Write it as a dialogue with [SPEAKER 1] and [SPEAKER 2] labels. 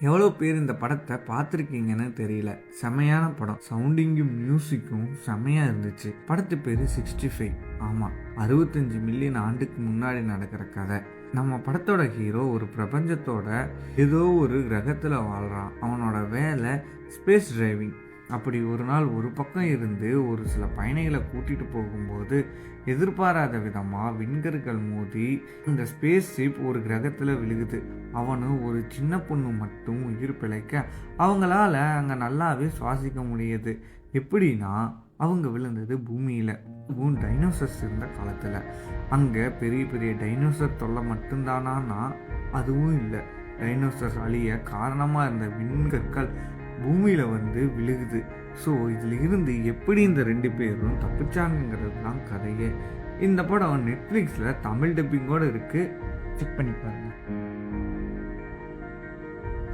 [SPEAKER 1] எவ்வளோ பேர் இந்த படத்தை பார்த்துருக்கீங்கன்னு தெரியல. செமையான படம். சவுண்டிங்கும் மியூசிக்கும் செமையாக இருந்துச்சு. படத்து பேர் 65. ஆமாம், 65 மில்லியன் ஆண்டுக்கு முன்னாடி நடக்கிற கதை. நம்ம படத்தோட ஹீரோ ஒரு பிரபஞ்சத்தோட ஏதோ ஒரு கிரகத்தில் வாழ்கிறான். அவனோட வேலை ஸ்பேஸ் டிரைவிங். அப்படி ஒரு நாள் ஒரு பக்கம் இருந்து ஒரு சில பயணிகளை கூட்டிகிட்டு போகும்போது எதிர்பாராத விதமாக விண்கற்கள் மோதி இந்த ஸ்பேஸ் ஷிப் ஒரு கிரகத்தில் விழுகுது. அவனும் ஒரு சின்ன பொண்ணு மட்டும் உயிர் பிழைக்க அவங்களால அங்கே நல்லாவே சுவாசிக்க முடியுது. எப்படின்னா, அவங்க விழுந்தது பூமியில். டைனோசர்ஸ் இருந்த காலத்தில். அங்கே பெரிய பெரிய டைனோசர் தொல்லை மட்டும்தானா? அதுவும் இல்லை. டைனோசர்ஸ் அழிய காரணமாக இருந்த விண்கற்கள் பூமியில் வந்து விழுகுது. ஸோ இதில் இருந்து எப்படி இந்த 2 பேரும் தப்பிச்சாங்கிறது தான் கதையே. இந்த படம் நெட்ஃப்ளிக்ஸில் தமிழ் டப்பிங்கோடு இருக்குது. செக் பண்ணி பாருங்கள்.